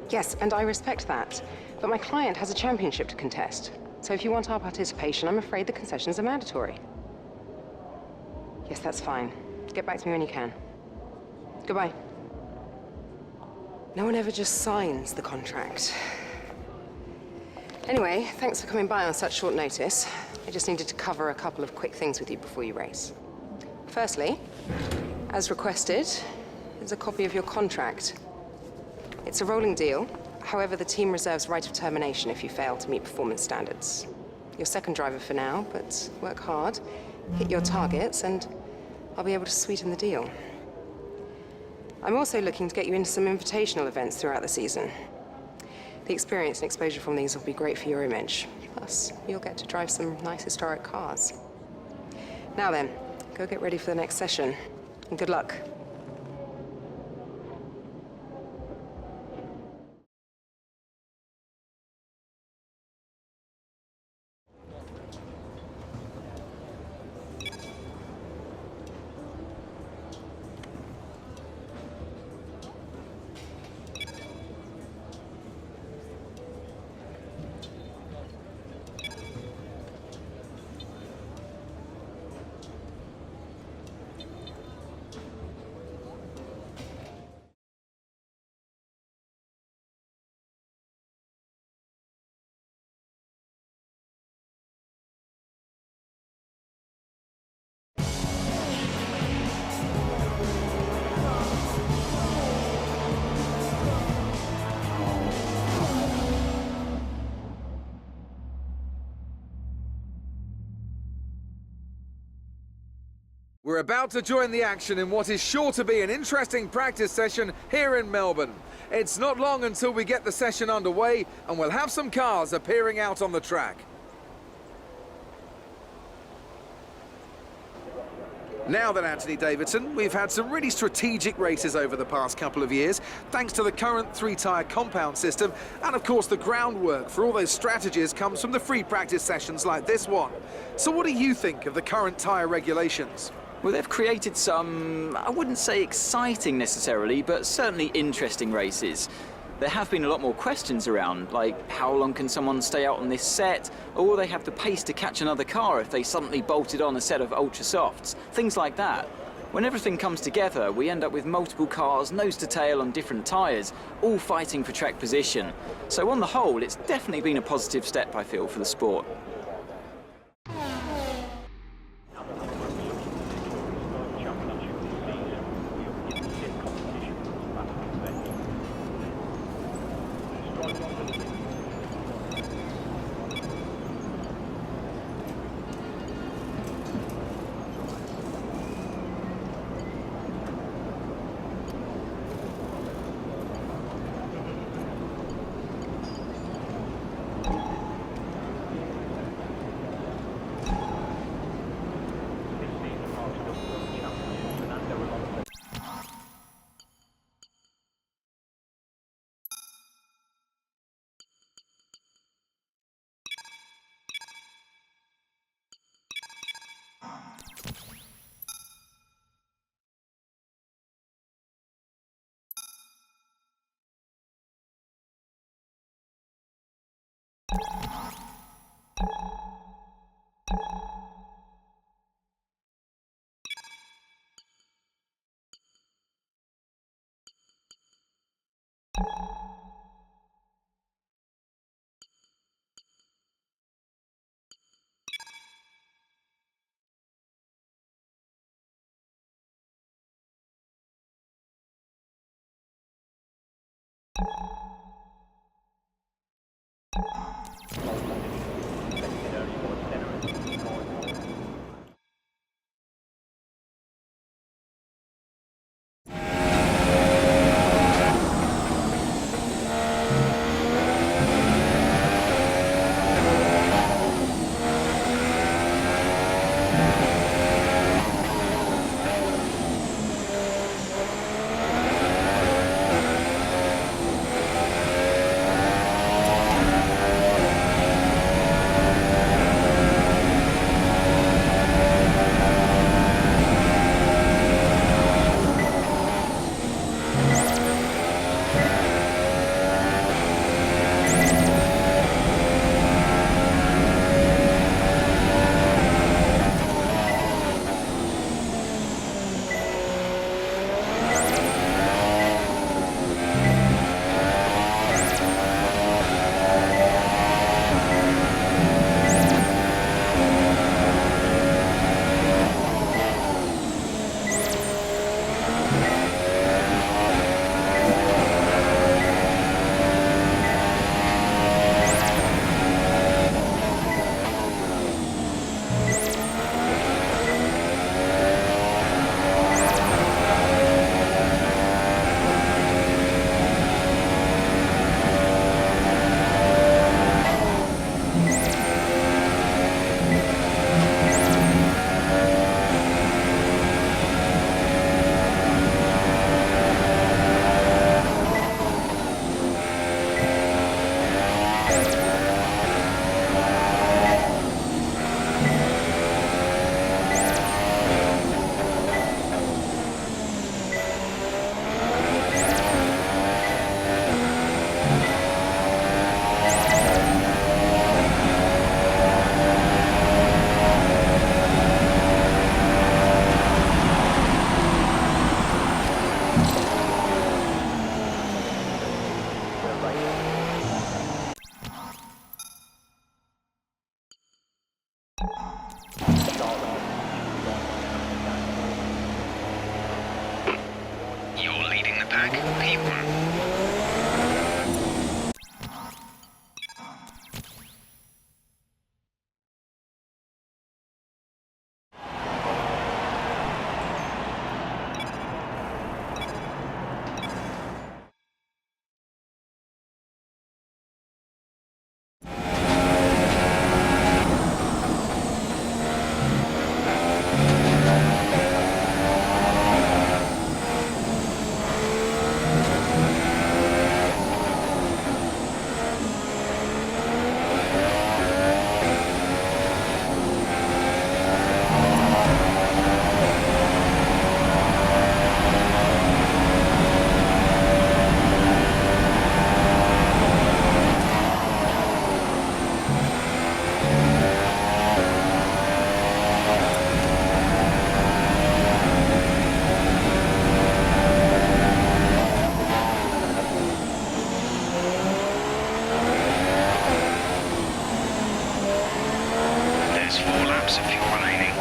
Yes, and I respect that. But my client has a championship to contest. So if you want our participation, I'm afraid the concessions are mandatory. Yes, that's fine. Get back to me when you can. Goodbye. No one ever just signs the contract. Anyway, thanks for coming by on such short notice. I just needed to cover a couple of quick things with you before you race. Firstly, as requested, is a copy of your contract. It's a rolling deal. However, the team reserves right of termination if you fail to meet performance standards. You're second driver for now, but work hard, hit your targets, and I'll be able to sweeten the deal. I'm also looking to get you into some invitational events throughout the season. The experience and exposure from these will be great for your image. Plus, you'll get to drive some nice historic cars. Now then, go get ready for the next session, and good luck. We're about to join the action in what is sure to be an interesting practice session here in Melbourne. It's not long until we get the session underway, and we'll have some cars appearing out on the track. Now then, Anthony Davidson, we've had some really strategic races over the past couple of years, thanks to the current three-tyre compound system, and of course the groundwork for all those strategies comes from the free practice sessions like this one. So what do you think of the current tyre regulations? Well, they've created some, I wouldn't say exciting necessarily, but certainly interesting races. There have been a lot more questions around, like how long can someone stay out on this set, or will they have the pace to catch another car if they suddenly bolted on a set of ultra softs, things like that. When everything comes together, we end up with multiple cars nose to tail on different tyres, all fighting for track position. So on the whole, it's definitely been a positive step, I feel, for the sport. You're leading the pack, P1. There's 4 laps of fuel remaining.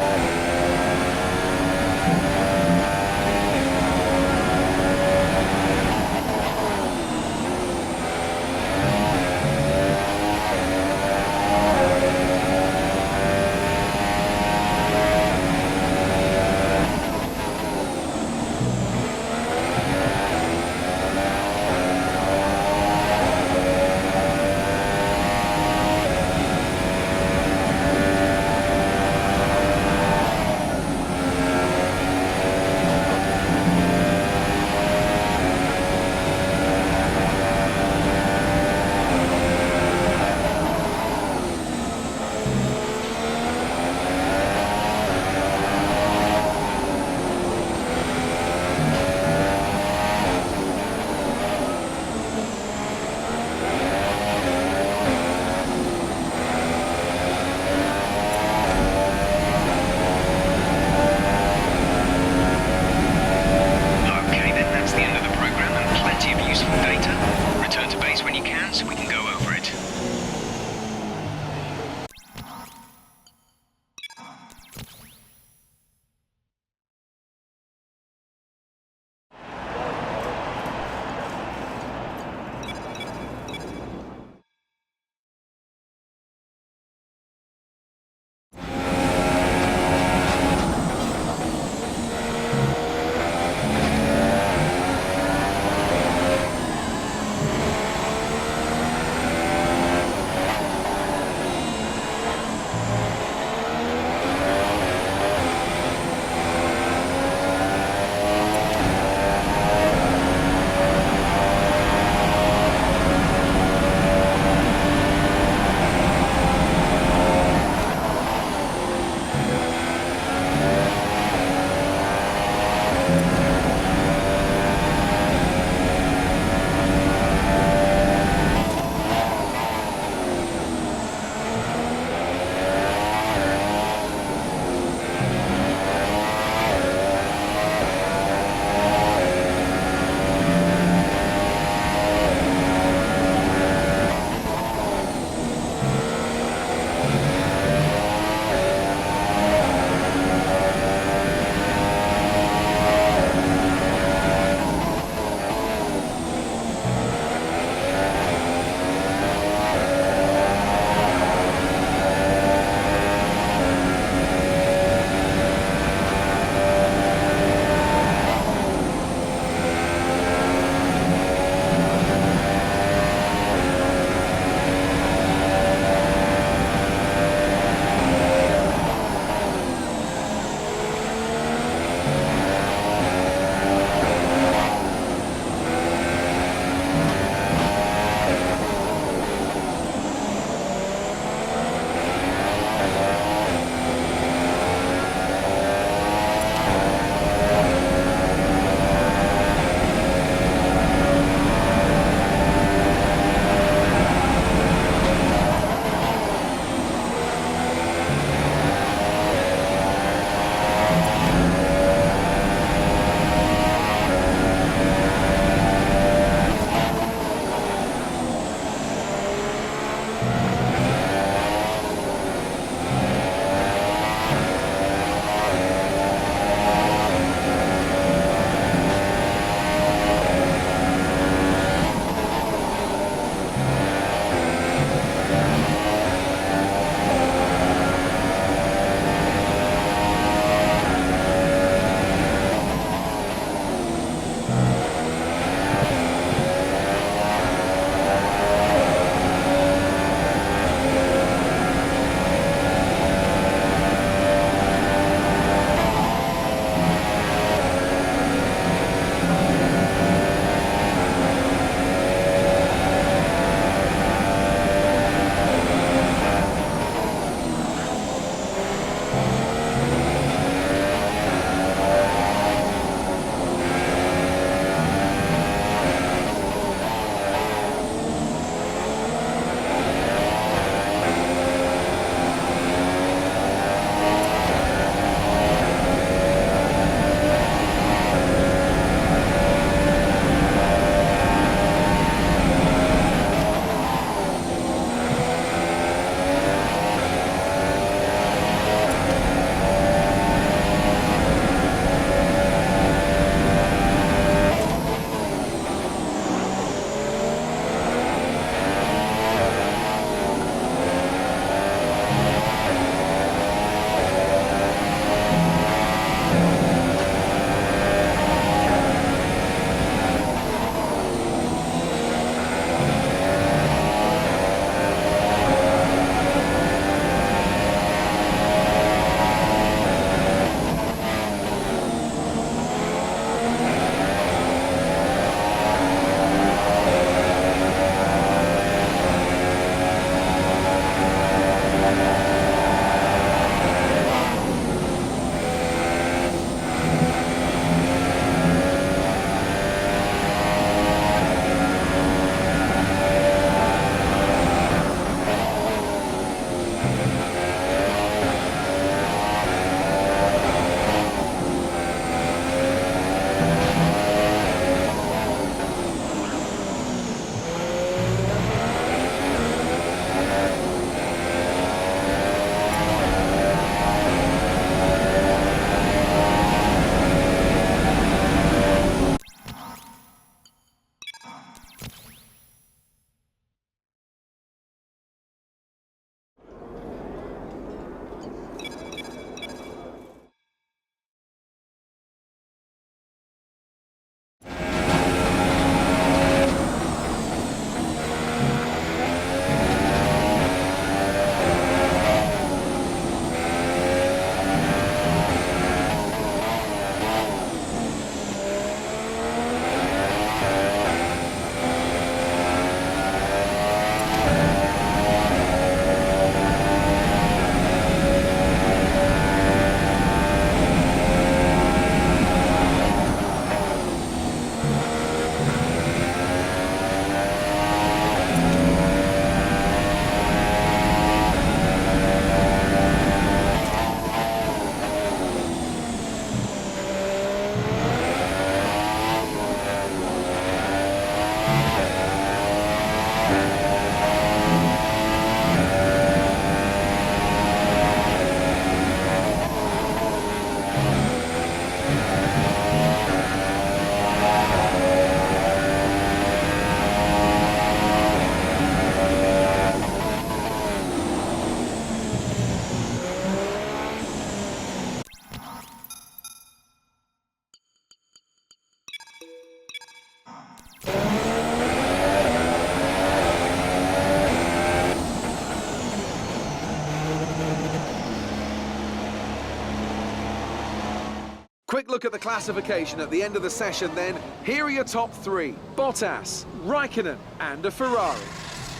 Quick look at the classification at the end of the session then. Here are your top three: Bottas, Raikkonen and a Ferrari.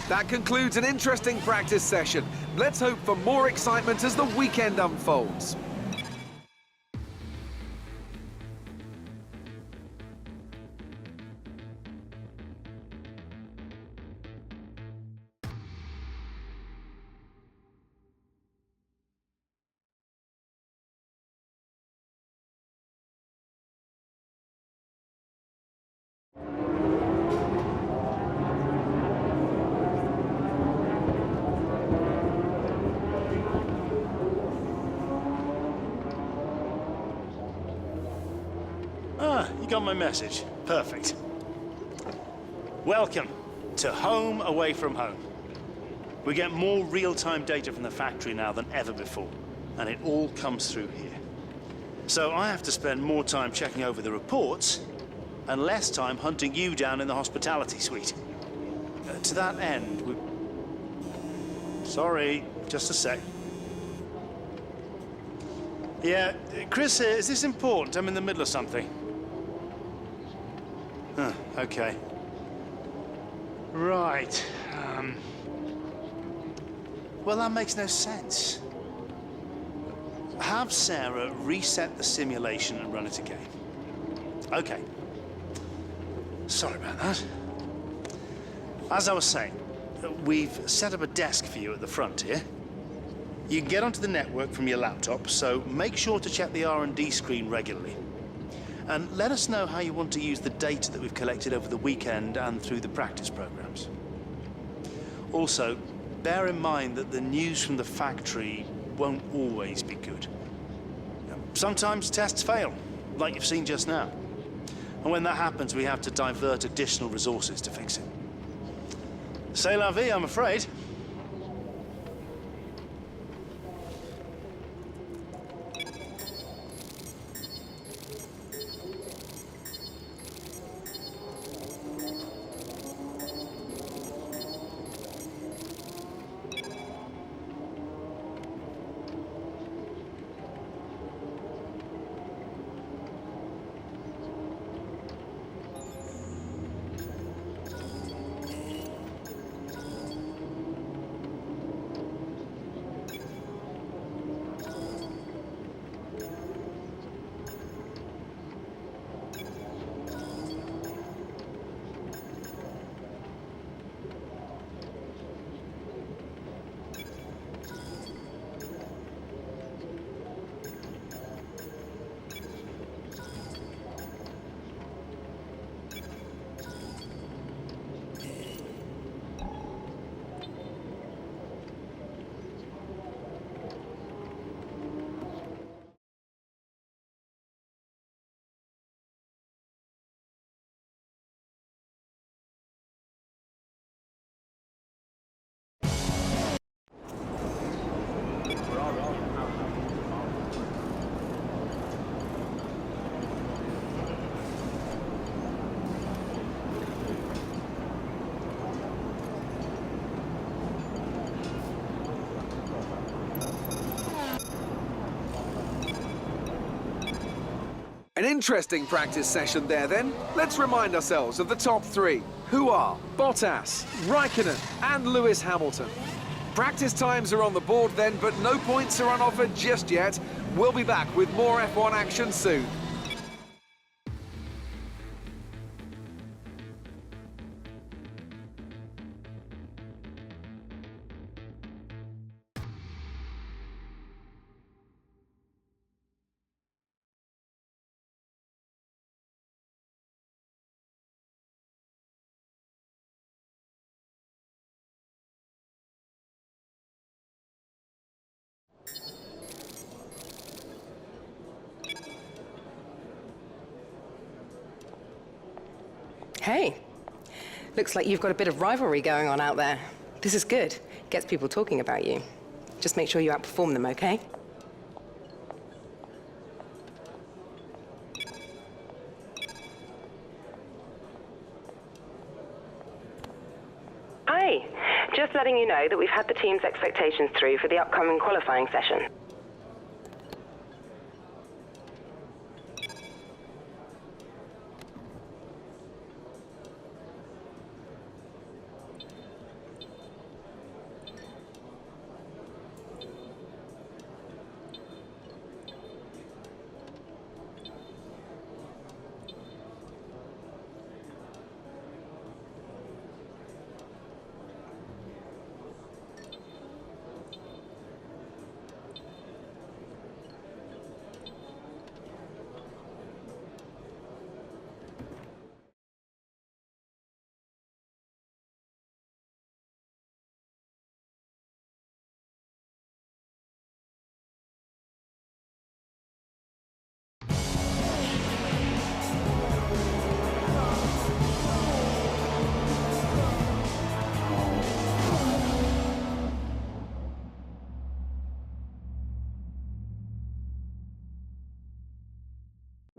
That concludes an interesting practice session. Let's hope for more excitement as the weekend unfolds. Ah, you got my message. Perfect. Welcome to home away from home. We get more real-time data from the factory now than ever before, and it all comes through here. So I have to spend more time checking over the reports and less time hunting you down in the hospitality suite. To that end, we... Sorry, just a sec. Yeah, Chris here. Is this important? I'm in the middle of something. Huh, okay. Right. Well, that makes no sense. Have Sarah reset the simulation and run it again. Okay. Sorry about that. As I was saying, we've set up a desk for you at the front here. You can get onto the network from your laptop, so make sure to check the R&D screen regularly. And let us know how you want to use the data that we've collected over the weekend and through the practice programs. Also, bear in mind that the news from the factory won't always be good. Sometimes tests fail, like you've seen just now. And when that happens, we have to divert additional resources to fix it. C'est la vie, I'm afraid. An interesting practice session there then. Let's remind ourselves of the top three, who are Bottas, Raikkonen and Lewis Hamilton. Practice times are on the board then, but no points are on offer just yet. We'll be back with more F1 action soon. Hey, looks like you've got a bit of rivalry going on out there. This is good. Gets people talking about you. Just make sure you outperform them, okay? Hi, just letting you know that we've had the team's expectations through for the upcoming qualifying session.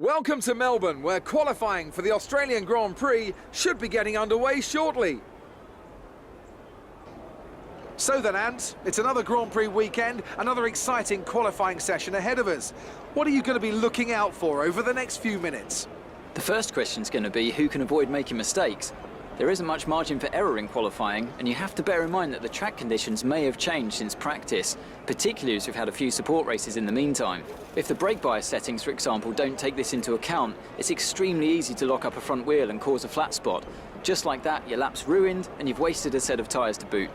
Welcome to Melbourne, where qualifying for the Australian Grand Prix should be getting underway shortly. So then, Ant, it's another Grand Prix weekend, another exciting qualifying session ahead of us. What are you going to be looking out for over the next few minutes? The first question's going to be who can avoid making mistakes. There isn't much margin for error in qualifying, and you have to bear in mind that the track conditions may have changed since practice, particularly as we've had a few support races in the meantime. If the brake bias settings, for example, don't take this into account, it's extremely easy to lock up a front wheel and cause a flat spot. Just like that, your lap's ruined, and you've wasted a set of tyres to boot.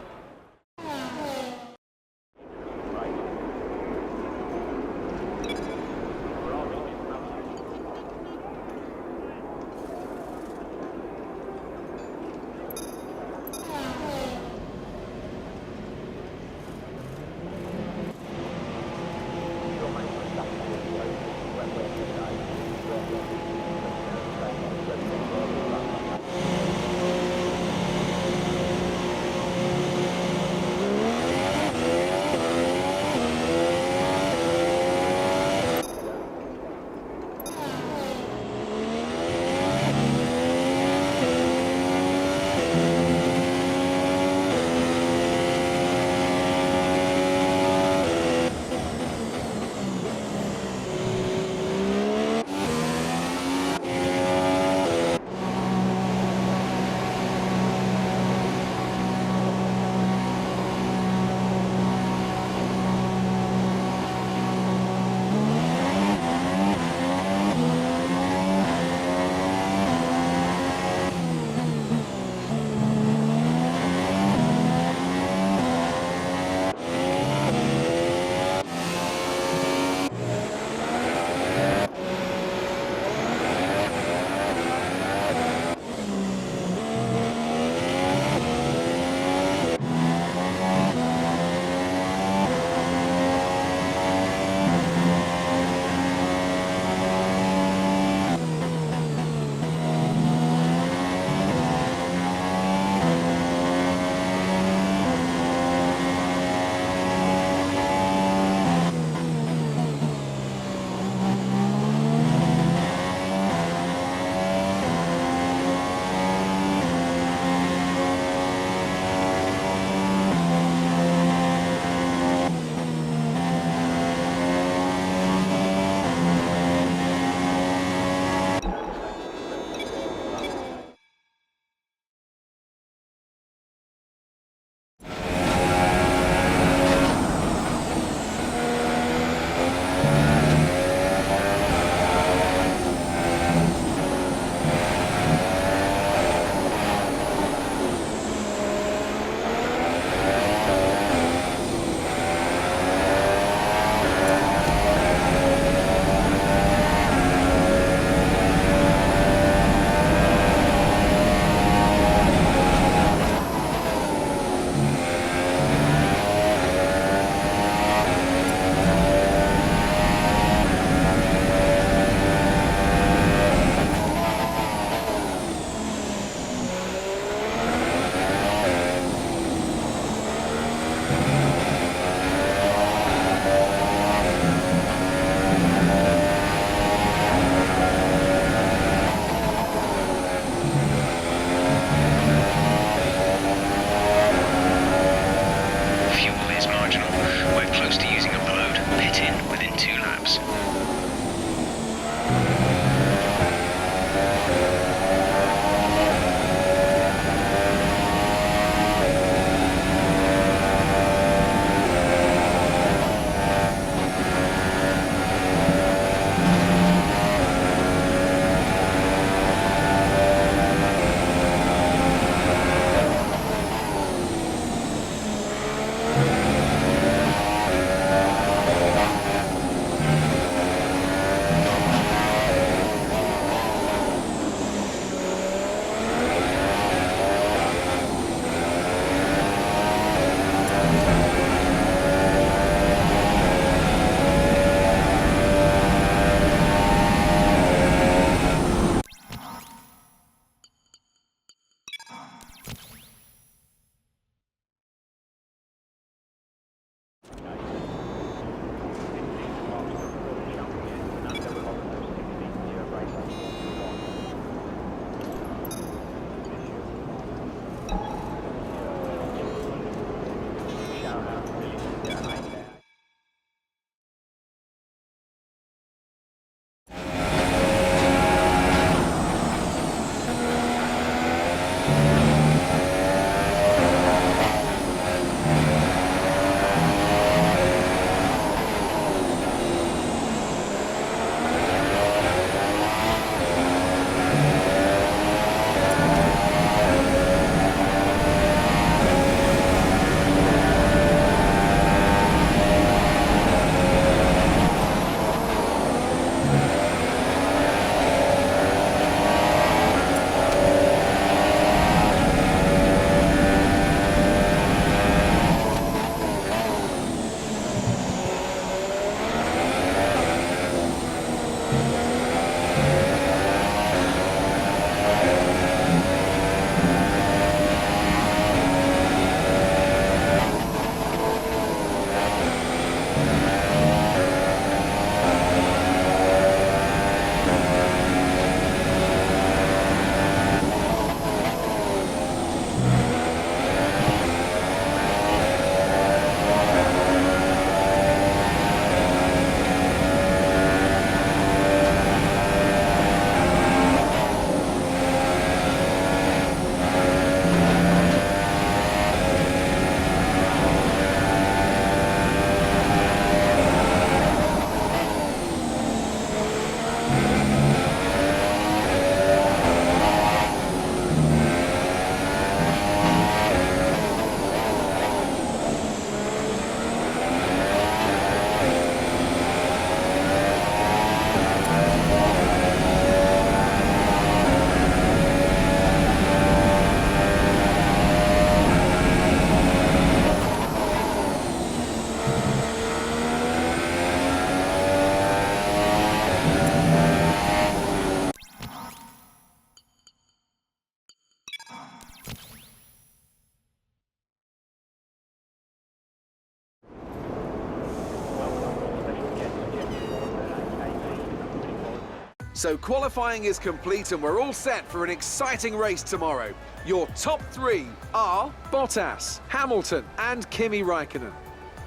So qualifying is complete and we're all set for an exciting race tomorrow. Your top 3 are Bottas, Hamilton and Kimi Räikkönen.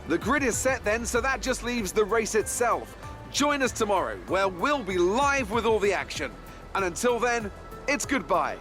The grid is set then, so that just leaves the race itself. Join us tomorrow, where we'll be live with all the action. And until then, it's goodbye.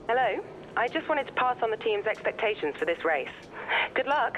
Hello. I just wanted to pass on the team's expectations for this race. Good luck.